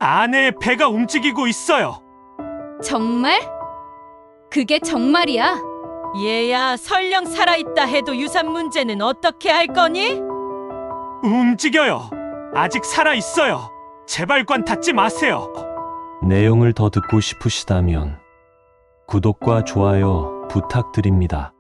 아내의 배가 움직이고 있어요. 정말? 그게 정말이야? 얘야, 설령 살아있다 해도 유산 문제는 어떻게 할 거니? 움직여요. 아직 살아있어요. 제발 관 닫지 마세요. 내용을 더 듣고 싶으시다면 구독과 좋아요 부탁드립니다.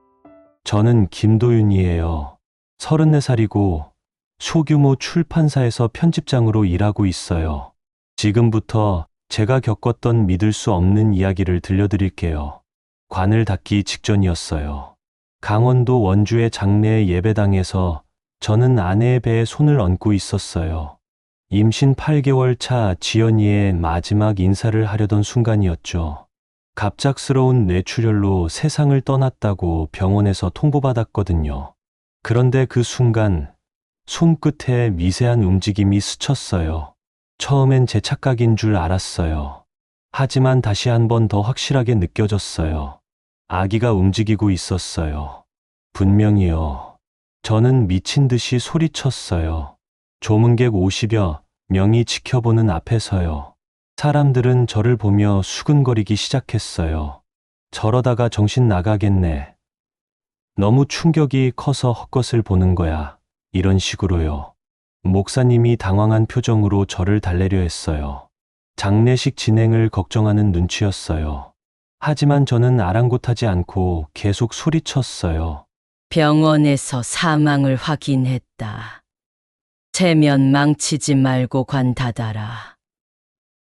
저는 김도윤이에요. 34살이고 소규모 출판사에서 편집장으로 일하고 있어요. 지금부터 제가 겪었던 믿을 수 없는 이야기를 들려드릴게요. 관을 닫기 직전이었어요. 강원도 원주의 장례 예배당에서 저는 아내의 배에 손을 얹고 있었어요. 임신 8개월 차 지연이의 마지막 인사를 하려던 순간이었죠. 갑작스러운 뇌출혈로 세상을 떠났다고 병원에서 통보받았거든요. 그런데 그 순간 손끝에 미세한 움직임이 스쳤어요. 처음엔 제 착각인 줄 알았어요. 하지만 다시 한 번 더 확실하게 느껴졌어요. 아기가 움직이고 있었어요. 분명히요. 저는 미친 듯이 소리쳤어요. 조문객 50여 명이 지켜보는 앞에서요. 사람들은 저를 보며 수근거리기 시작했어요. 저러다가 정신 나가겠네. 너무 충격이 커서 헛것을 보는 거야. 이런 식으로요. 목사님이 당황한 표정으로 저를 달래려 했어요. 장례식 진행을 걱정하는 눈치였어요. 하지만 저는 아랑곳하지 않고 계속 소리쳤어요. 병원에서 사망을 확인했다. 체면 망치지 말고 관 닫아라.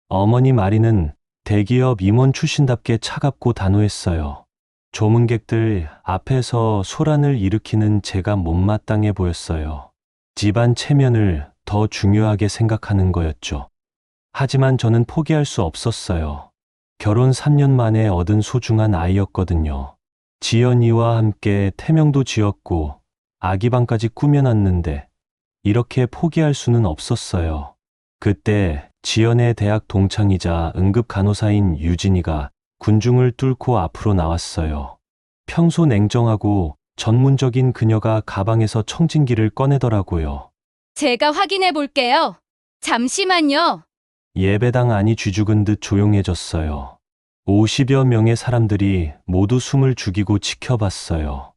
어머니 말이는 대기업 임원 출신답게 차갑고 단호했어요. 조문객들 앞에서 소란을 일으키는 제가 못마땅해 보였어요. 집안 체면을 더 중요하게 생각하는 거였죠. 하지만 저는 포기할 수 없었어요. 결혼 3년 만에 얻은 소중한 아이였거든요. 지연이와 함께 태명도 지었고 아기방까지 꾸며놨는데 이렇게 포기할 수는 없었어요. 그때 지연의 대학 동창이자 응급간호사인 유진이가 군중을 뚫고 앞으로 나왔어요. 평소 냉정하고 전문적인 그녀가 가방에서 청진기를 꺼내더라고요. 제가 확인해 볼게요. 잠시만요. 예배당 안이 쥐죽은 듯 조용해졌어요. 50여 명의 사람들이 모두 숨을 죽이고 지켜봤어요.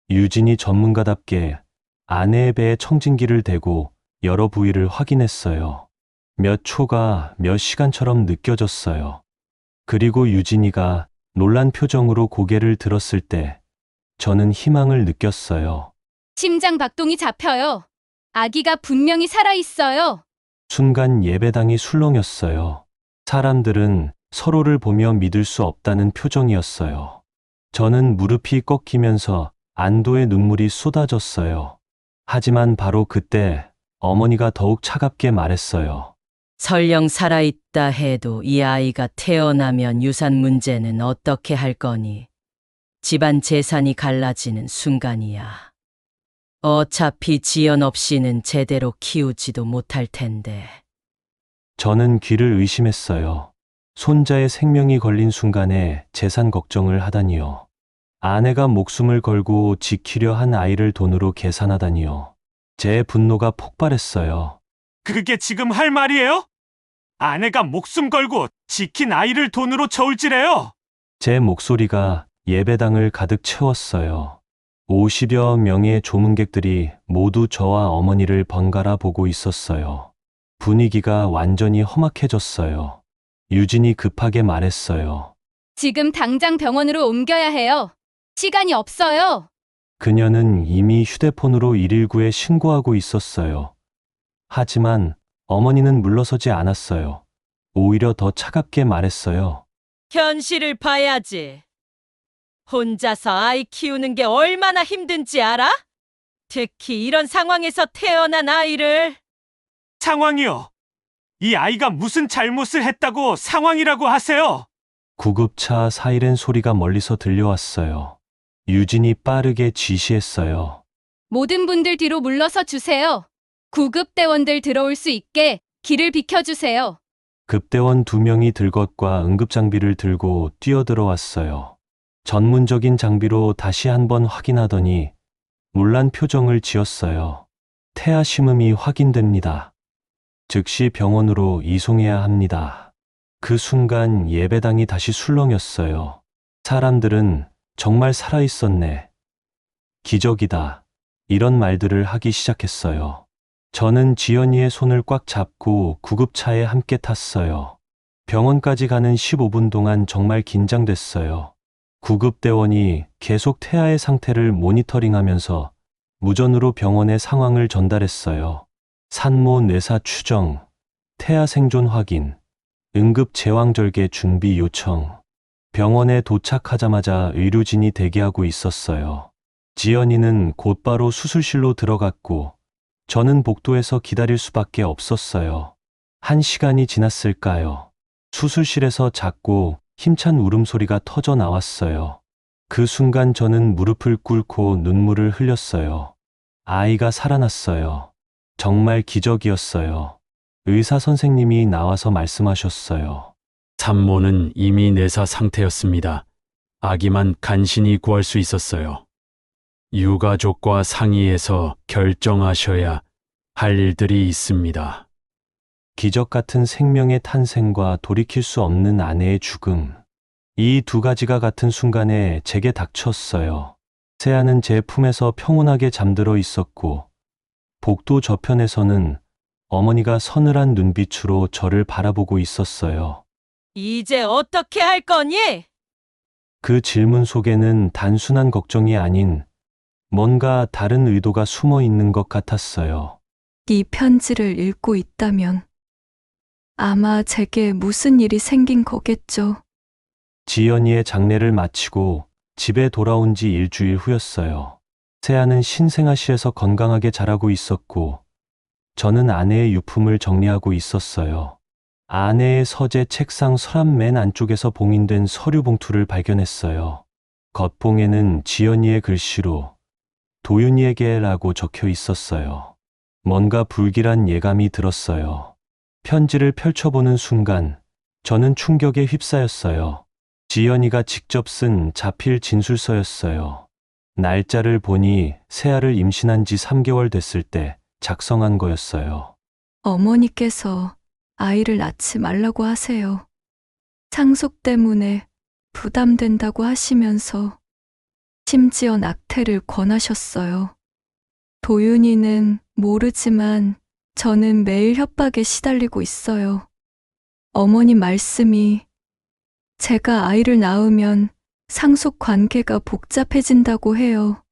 유진이 전문가답게 아내의 배에 청진기를 대고 여러 부위를 확인했어요. 몇 초가 몇 시간처럼 느껴졌어요. 그리고 유진이가 놀란 표정으로 고개를 들었을 때 저는 희망을 느꼈어요. 심장 박동이 잡혀요. 아기가 분명히 살아있어요. 순간 예배당이 술렁였어요. 사람들은 서로를 보며 믿을 수 없다는 표정이었어요. 저는 무릎이 꺾이면서 안도의 눈물이 쏟아졌어요. 하지만 바로 그때 어머니가 더욱 차갑게 말했어요. 설령 살아있다 해도 이 아이가 태어나면 유산 문제는 어떻게 할 거니? 집안 재산이 갈라지는 순간이야. 어차피 지연 없이는 제대로 키우지도 못할 텐데. 저는 귀를 의심했어요. 손자의 생명이 걸린 순간에 재산 걱정을 하다니요. 아내가 목숨을 걸고 지키려 한 아이를 돈으로 계산하다니요. 제 분노가 폭발했어요. 그게 지금 할 말이에요? 아내가 목숨 걸고 지킨 아이를 돈으로 저울질해요. 제 목소리가 예배당을 가득 채웠어요. 50여 명의 조문객들이 모두 저와 어머니를 번갈아 보고 있었어요. 분위기가 완전히 험악해졌어요. 유진이 급하게 말했어요. 지금 당장 병원으로 옮겨야 해요. 시간이 없어요. 그녀는 이미 휴대폰으로 119에 신고하고 있었어요. 하지만 어머니는 물러서지 않았어요. 오히려 더 차갑게 말했어요. 현실을 봐야지. 혼자서 아이 키우는 게 얼마나 힘든지 알아? 특히 이런 상황에서 태어난 아이를. 상황이요. 이 아이가 무슨 잘못을 했다고 상황이라고 하세요? 구급차 사이렌 소리가 멀리서 들려왔어요. 유진이 빠르게 지시했어요. 모든 분들 뒤로 물러서 주세요. 구급대원들 들어올 수 있게 길을 비켜주세요. 급대원 2명이 들것과 응급장비를 들고 뛰어들어왔어요. 전문적인 장비로 다시 한번 확인하더니 놀란 표정을 지었어요. 태아 심음이 확인됩니다. 즉시 병원으로 이송해야 합니다. 그 순간 예배당이 다시 술렁였어요. 사람들은 정말 살아있었네. 기적이다. 이런 말들을 하기 시작했어요. 저는 지연이의 손을 꽉 잡고 구급차에 함께 탔어요. 병원까지 가는 15분 동안 정말 긴장됐어요. 구급대원이 계속 태아의 상태를 모니터링하면서 무전으로 병원의 상황을 전달했어요. 산모 뇌사 추정, 태아 생존 확인, 응급 제왕절개 준비 요청. 병원에 도착하자마자 의료진이 대기하고 있었어요. 지연이는 곧바로 수술실로 들어갔고 저는 복도에서 기다릴 수밖에 없었어요. 1시간이 지났을까요? 수술실에서 작고 힘찬 울음소리가 터져 나왔어요. 그 순간 저는 무릎을 꿇고 눈물을 흘렸어요. 아이가 살아났어요. 정말 기적이었어요. 의사 선생님이 나와서 말씀하셨어요. 산모는 이미 내사 상태였습니다. 아기만 간신히 구할 수 있었어요. 유가족과 상의해서 결정하셔야 할 일들이 있습니다. 기적 같은 생명의 탄생과 돌이킬 수 없는 아내의 죽음. 이 두 가지가 같은 순간에 제게 닥쳤어요. 세아는 제 품에서 평온하게 잠들어 있었고, 복도 저편에서는 어머니가 서늘한 눈빛으로 저를 바라보고 있었어요. 이제 어떻게 할 거니? 그 질문 속에는 단순한 걱정이 아닌 뭔가 다른 의도가 숨어 있는 것 같았어요. 이 편지를 읽고 있다면 아마 제게 무슨 일이 생긴 거겠죠. 지연이의 장례를 마치고 집에 돌아온 지 일주일 후였어요. 세아는 신생아실에서 건강하게 자라고 있었고, 저는 아내의 유품을 정리하고 있었어요. 아내의 서재 책상 서랍 맨 안쪽에서 봉인된 서류 봉투를 발견했어요. 겉봉에는 지연이의 글씨로 도윤이에게라고 적혀 있었어요. 뭔가 불길한 예감이 들었어요. 편지를 펼쳐보는 순간 저는 충격에 휩싸였어요. 지연이가 직접 쓴 자필 진술서였어요. 날짜를 보니 세아를 임신한 지 3개월 됐을 때 작성한 거였어요. 어머니께서 아이를 낳지 말라고 하세요. 상속 때문에 부담된다고 하시면서 심지어 낙태를 권하셨어요. 도윤이는 모르지만 저는 매일 협박에 시달리고 있어요. 어머니 말씀이 제가 아이를 낳으면 상속 관계가 복잡해진다고 해요.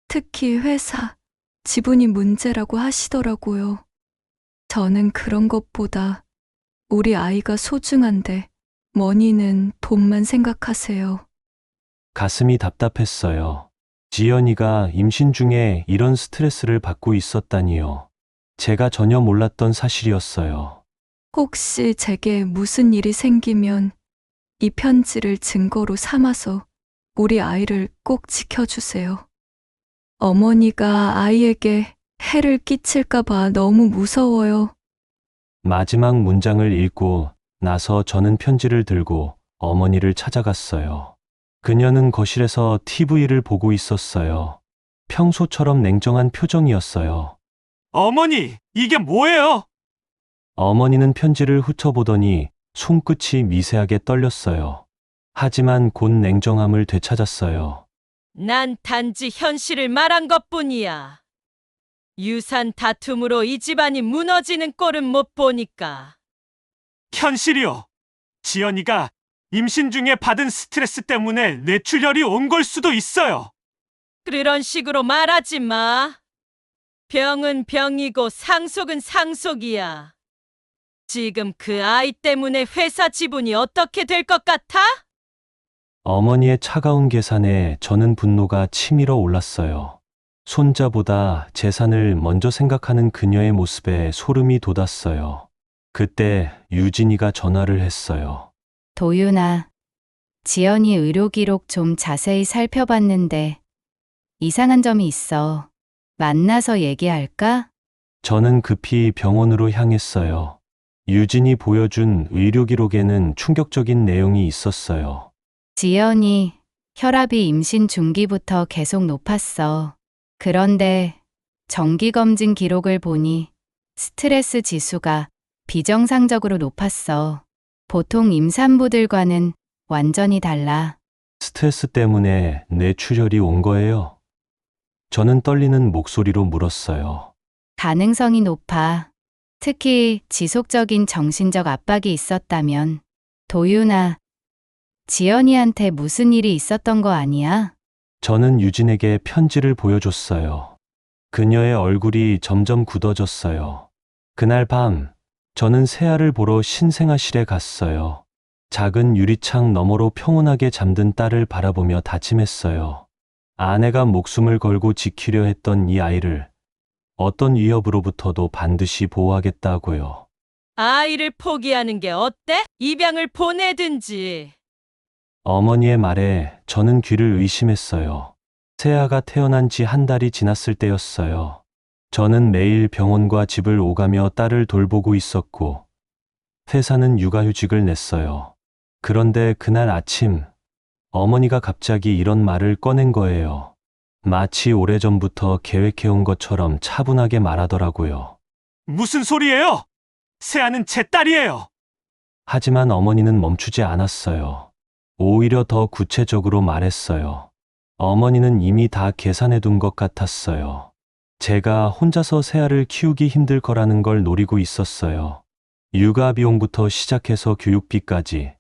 특히 회사, 지분이 문제라고 하시더라고요. 저는 그런 것보다 우리 아이가 소중한데 머니는 돈만 생각하세요. 가슴이 답답했어요. 지연이가 임신 중에 이런 스트레스를 받고 있었다니요. 제가 전혀 몰랐던 사실이었어요. 혹시 제게 무슨 일이 생기면 이 편지를 증거로 삼아서 우리 아이를 꼭 지켜주세요. 어머니가 아이에게 해를 끼칠까봐 너무 무서워요. 마지막 문장을 읽고 나서 저는 편지를 들고 어머니를 찾아갔어요. 그녀는 거실에서 TV를 보고 있었어요. 평소처럼 냉정한 표정이었어요. 어머니, 이게 뭐예요? 어머니는 편지를 훑어보더니 손끝이 미세하게 떨렸어요. 하지만 곧 냉정함을 되찾았어요. 난 단지 현실을 말한 것뿐이야. 유산 다툼으로 이 집안이 무너지는 꼴은 못 보니까. 현실이요. 지연이가 임신 중에 받은 스트레스 때문에 뇌출혈이 온 걸 수도 있어요. 그런 식으로 말하지 마. 병은 병이고 상속은 상속이야. 지금 그 아이 때문에 회사 지분이 어떻게 될 것 같아? 어머니의 차가운 계산에 저는 분노가 치밀어 올랐어요. 손자보다 재산을 먼저 생각하는 그녀의 모습에 소름이 돋았어요. 그때 유진이가 전화를 했어요. 도윤아, 지연이 의료 기록 좀 자세히 살펴봤는데 이상한 점이 있어. 만나서 얘기할까? 저는 급히 병원으로 향했어요. 유진이 보여준 의료 기록에는 충격적인 내용이 있었어요. 지연이 혈압이 임신 중기부터 계속 높았어. 그런데 정기검진 기록을 보니 스트레스 지수가 비정상적으로 높았어. 보통 임산부들과는 완전히 달라. 스트레스 때문에 뇌출혈이 온 거예요? 저는 떨리는 목소리로 물었어요. 가능성이 높아. 특히 지속적인 정신적 압박이 있었다면. 도윤아, 지연이한테 무슨 일이 있었던 거 아니야? 저는 유진에게 편지를 보여줬어요. 그녀의 얼굴이 점점 굳어졌어요. 그날 밤, 저는 새아를 보러 신생아실에 갔어요. 작은 유리창 너머로 평온하게 잠든 딸을 바라보며 다짐했어요. 아내가 목숨을 걸고 지키려 했던 이 아이를 어떤 위협으로부터도 반드시 보호하겠다고요. 아이를 포기하는 게 어때? 입양을 보내든지. 어머니의 말에 저는 귀를 의심했어요. 새아가 태어난 지 한 달이 지났을 때였어요. 저는 매일 병원과 집을 오가며 딸을 돌보고 있었고, 회사는 육아휴직을 냈어요. 그런데 그날 아침, 어머니가 갑자기 이런 말을 꺼낸 거예요. 마치 오래전부터 계획해온 것처럼 차분하게 말하더라고요. 무슨 소리예요? 세아는 제 딸이에요. 하지만 어머니는 멈추지 않았어요. 오히려 더 구체적으로 말했어요. 어머니는 이미 다 계산해둔 것 같았어요. 제가 혼자서 새아를 키우기 힘들 거라는 걸 노리고 있었어요. 육아 비용부터 시작해서 교육비까지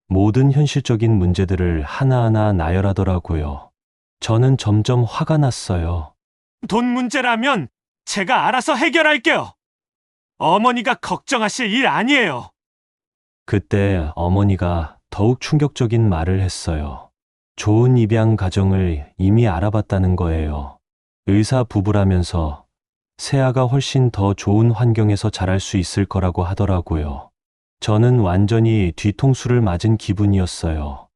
모든 현실적인 문제들을 하나하나 나열하더라고요. 저는 점점 화가 났어요. 돈 문제라면 제가 알아서 해결할게요. 어머니가 걱정하실 일 아니에요. 그때 어머니가 더욱 충격적인 말을 했어요. 좋은 입양 가정을 이미 알아봤다는 거예요. 의사 부부라면서 새아가 훨씬 더 좋은 환경에서 자랄 수 있을 거라고 하더라고요. 저는 완전히 뒤통수를 맞은 기분이었어요.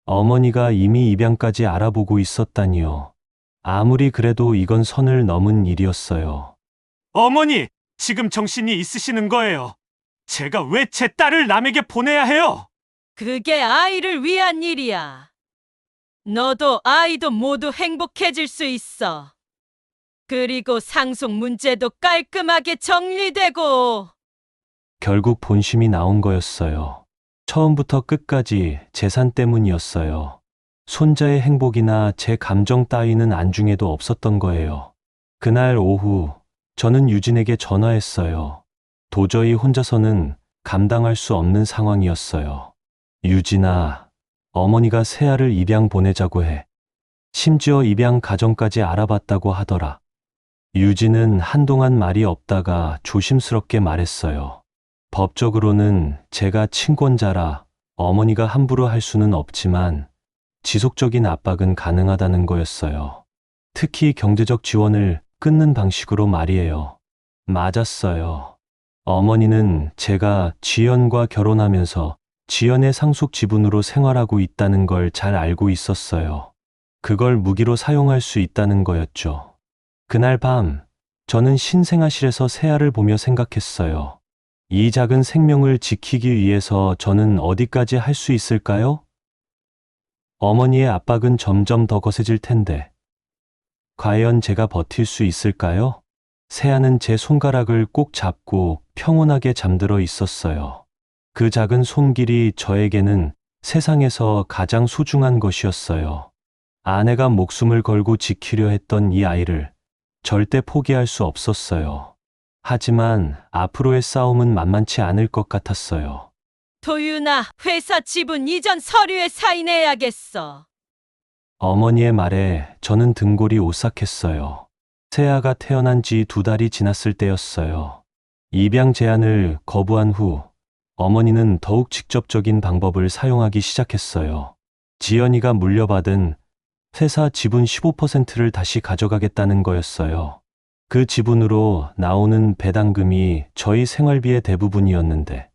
어머니가 이미 입양까지 알아보고 있었다니요. 아무리 그래도 이건 선을 넘은 일이었어요. 어머니, 지금 정신이 있으시는 거예요. 제가 왜 제 딸을 남에게 보내야 해요? 그게 아이를 위한 일이야. 너도 아이도 모두 행복해질 수 있어. 그리고 상속 문제도 깔끔하게 정리되고. 결국 본심이 나온 거였어요. 처음부터 끝까지 재산 때문이었어요. 손자의 행복이나 제 감정 따위는 안중에도 없었던 거예요. 그날 오후, 저는 유진에게 전화했어요. 도저히 혼자서는 감당할 수 없는 상황이었어요. 유진아, 어머니가 새아를 입양 보내자고 해. 심지어 입양 가정까지 알아봤다고 하더라. 유진은 한동안 말이 없다가 조심스럽게 말했어요. 법적으로는 제가 친권자라 어머니가 함부로 할 수는 없지만 지속적인 압박은 가능하다는 거였어요. 특히 경제적 지원을 끊는 방식으로 말이에요. 맞았어요. 어머니는 제가 지연과 결혼하면서 지연의 상속 지분으로 생활하고 있다는 걸 잘 알고 있었어요. 그걸 무기로 사용할 수 있다는 거였죠. 그날 밤, 저는 신생아실에서 새아를 보며 생각했어요. 이 작은 생명을 지키기 위해서 저는 어디까지 할 수 있을까요? 어머니의 압박은 점점 더 거세질 텐데, 과연 제가 버틸 수 있을까요? 새아는 제 손가락을 꼭 잡고 평온하게 잠들어 있었어요. 그 작은 손길이 저에게는 세상에서 가장 소중한 것이었어요. 아내가 목숨을 걸고 지키려 했던 이 아이를 절대 포기할 수 없었어요. 하지만 앞으로의 싸움은 만만치 않을 것 같았어요. 도윤아, 회사 지분 이전 서류에 사인해야겠어. 어머니의 말에 저는 등골이 오싹했어요. 새아가 태어난 지 2달이 지났을 때였어요. 입양 제안을 거부한 후 어머니는 더욱 직접적인 방법을 사용하기 시작했어요. 지연이가 물려받은 회사 지분 15%를 다시 가져가겠다는 거였어요. 그 지분으로 나오는 배당금이 저희 생활비의 대부분이었는데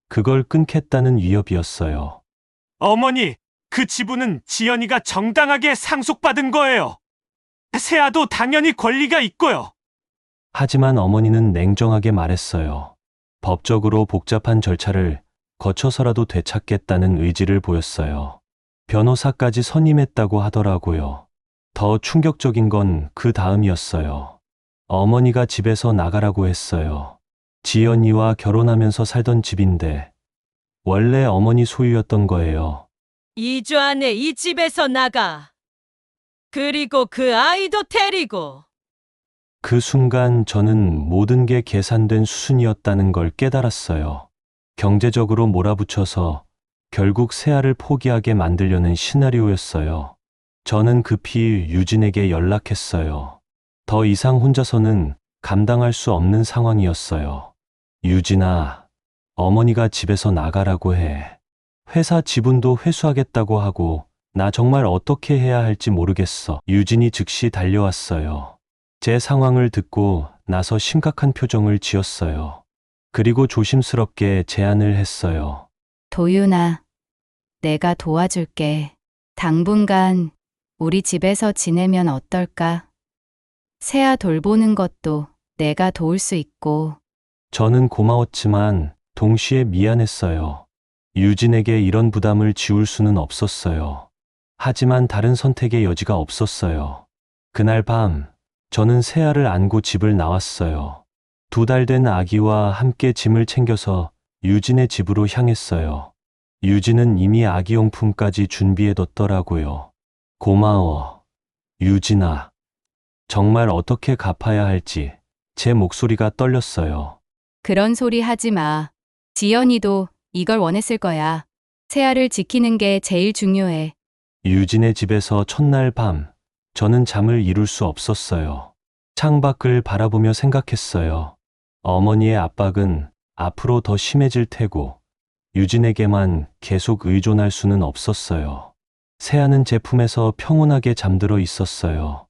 그걸 끊겠다는 위협이었어요. 어머니, 그 지분은 지연이가 정당하게 상속받은 거예요. 세아도 당연히 권리가 있고요. 하지만 어머니는 냉정하게 말했어요. 법적으로 복잡한 절차를 거쳐서라도 되찾겠다는 의지를 보였어요. 변호사까지 선임했다고 하더라고요. 더 충격적인 건 그 다음이었어요. 어머니가 집에서 나가라고 했어요. 지연이와 결혼하면서 살던 집인데 원래 어머니 소유였던 거예요. 2주 안에 이 집에서 나가. 그리고 그 아이도 데리고. 그 순간 저는 모든 게 계산된 수순이었다는 걸 깨달았어요. 경제적으로 몰아붙여서 결국 세아를 포기하게 만들려는 시나리오였어요. 저는 급히 유진에게 연락했어요. 더 이상 혼자서는 감당할 수 없는 상황이었어요. 유진아, 어머니가 집에서 나가라고 해. 회사 지분도 회수하겠다고 하고 나 정말 어떻게 해야 할지 모르겠어. 유진이 즉시 달려왔어요. 제 상황을 듣고 나서 심각한 표정을 지었어요. 그리고 조심스럽게 제안을 했어요. 도윤아, 내가 도와줄게. 당분간 우리 집에서 지내면 어떨까? 세아 돌보는 것도 내가 도울 수 있고. 저는 고마웠지만 동시에 미안했어요. 유진에게 이런 부담을 지울 수는 없었어요. 하지만 다른 선택의 여지가 없었어요. 그날 밤, 저는 세아를 안고 집을 나왔어요. 2달 된 아기와 함께 짐을 챙겨서 유진의 집으로 향했어요. 유진은 이미 아기용품까지 준비해뒀더라고요. 고마워, 유진아. 정말 어떻게 갚아야 할지 제 목소리가 떨렸어요. 그런 소리 하지 마. 지연이도 이걸 원했을 거야. 세아를 지키는 게 제일 중요해. 유진의 집에서 첫날 밤, 저는 잠을 이룰 수 없었어요. 창밖을 바라보며 생각했어요. 어머니의 압박은 앞으로 더 심해질 테고, 유진에게만 계속 의존할 수는 없었어요. 세아는 제 품에서 평온하게 잠들어 있었어요.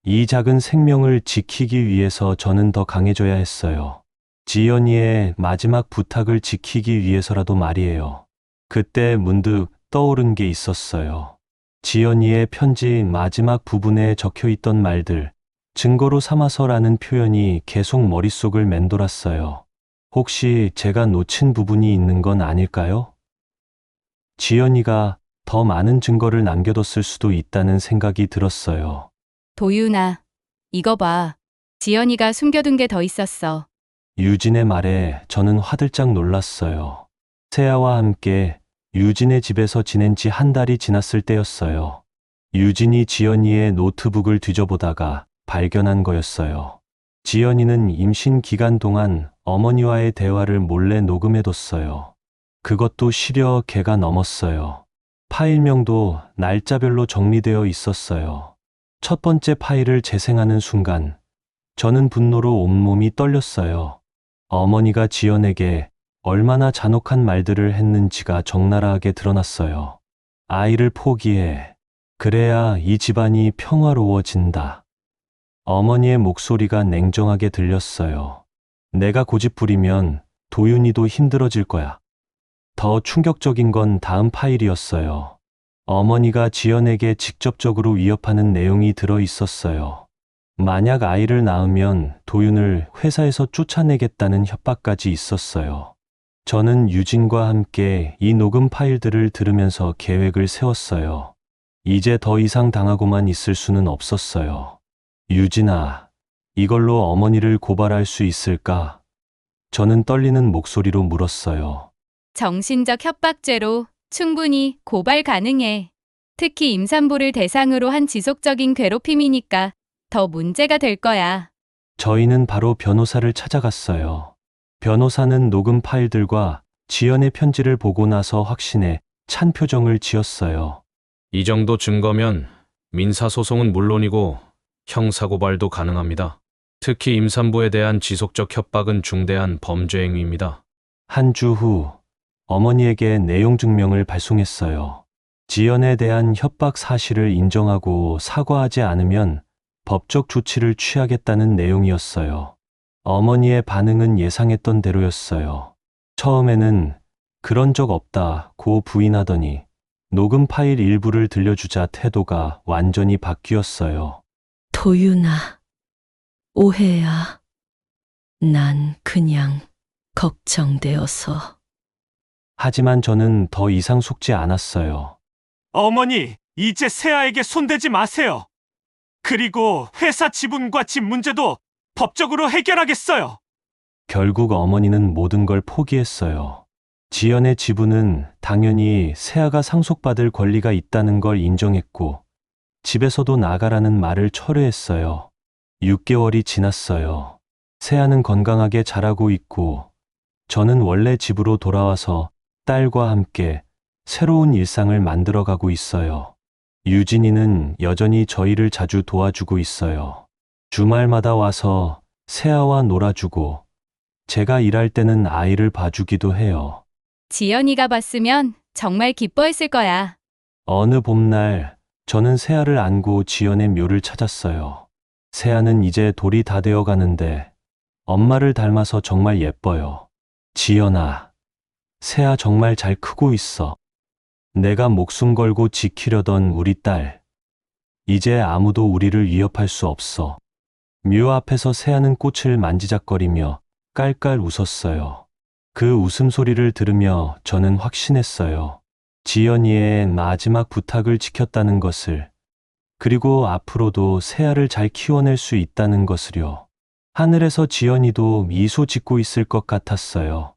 이 작은 생명을 지키기 위해서 저는 더 강해져야 했어요. 지연이의 마지막 부탁을 지키기 위해서라도 말이에요. 그때 문득 떠오른 게 있었어요. 지연이의 편지 마지막 부분에 적혀 있던 말들, 증거로 삼아서라는 표현이 계속 머릿속을 맴돌았어요. 혹시 제가 놓친 부분이 있는 건 아닐까요? 지연이가 더 많은 증거를 남겨뒀을 수도 있다는 생각이 들었어요. 도윤아, 이거 봐. 지연이가 숨겨둔 게 더 있었어. 유진의 말에 저는 화들짝 놀랐어요. 세아와 함께 유진의 집에서 지낸 지 1달이 지났을 때였어요. 유진이 지연이의 노트북을 뒤져보다가 발견한 거였어요. 지연이는 임신 기간 동안 어머니와의 대화를 몰래 녹음해뒀어요. 그것도 시려 개가 넘었어요. 파일명도 날짜별로 정리되어 있었어요. 첫 번째 파일을 재생하는 순간 저는 분노로 온몸이 떨렸어요. 어머니가 지연에게 얼마나 잔혹한 말들을 했는지가 적나라하게 드러났어요. 아이를 포기해. 그래야 이 집안이 평화로워진다. 어머니의 목소리가 냉정하게 들렸어요. 내가 고집부리면 도윤이도 힘들어질 거야. 더 충격적인 건 다음 파일이었어요. 어머니가 지연에게 직접적으로 위협하는 내용이 들어 있었어요. 만약 아이를 낳으면 도윤을 회사에서 쫓아내겠다는 협박까지 있었어요. 저는 유진과 함께 이 녹음 파일들을 들으면서 계획을 세웠어요. 이제 더 이상 당하고만 있을 수는 없었어요. 유진아, 이걸로 어머니를 고발할 수 있을까? 저는 떨리는 목소리로 물었어요. 정신적 협박죄로 충분히 고발 가능해. 특히 임산부를 대상으로 한 지속적인 괴롭힘이니까 더 문제가 될 거야. 저희는 바로 변호사를 찾아갔어요. 변호사는 녹음 파일들과 지연의 편지를 보고 나서 확신에 찬 표정을 지었어요. 이 정도 증거면 민사소송은 물론이고 형사고발도 가능합니다. 특히 임산부에 대한 지속적 협박은 중대한 범죄 행위입니다. 한 주 후 어머니에게 내용 증명을 발송했어요. 지연에 대한 협박 사실을 인정하고 사과하지 않으면 법적 조치를 취하겠다는 내용이었어요. 어머니의 반응은 예상했던 대로였어요. 처음에는 그런 적 없다고 부인하더니 녹음 파일 일부를 들려주자 태도가 완전히 바뀌었어요. 도윤아, 오해야. 난 그냥 걱정되어서. 하지만 저는 더 이상 속지 않았어요. 어머니, 이제 세아에게 손대지 마세요. 그리고 회사 지분과 집 문제도 법적으로 해결하겠어요. 결국 어머니는 모든 걸 포기했어요. 지연의 지부는 당연히 세아가 상속받을 권리가 있다는 걸 인정했고, 집에서도 나가라는 말을 철회했어요. 6개월이 지났어요. 세아는 건강하게 자라고 있고, 저는 원래 집으로 돌아와서 딸과 함께 새로운 일상을 만들어가고 있어요. 유진이는 여전히 저희를 자주 도와주고 있어요. 주말마다 와서 세아와 놀아주고, 제가 일할 때는 아이를 봐주기도 해요. 지연이가 봤으면 정말 기뻐했을 거야. 어느 봄날, 저는 세아를 안고 지연의 묘를 찾았어요. 세아는 이제 돌이 다 되어 가는데, 엄마를 닮아서 정말 예뻐요. 지연아, 세아 정말 잘 크고 있어. 내가 목숨 걸고 지키려던 우리 딸. 이제 아무도 우리를 위협할 수 없어. 묘 앞에서 세아는 꽃을 만지작거리며 깔깔 웃었어요. 그 웃음소리를 들으며 저는 확신했어요. 지연이의 마지막 부탁을 지켰다는 것을, 그리고 앞으로도 세아를 잘 키워낼 수 있다는 것을요. 하늘에서 지연이도 미소 짓고 있을 것 같았어요.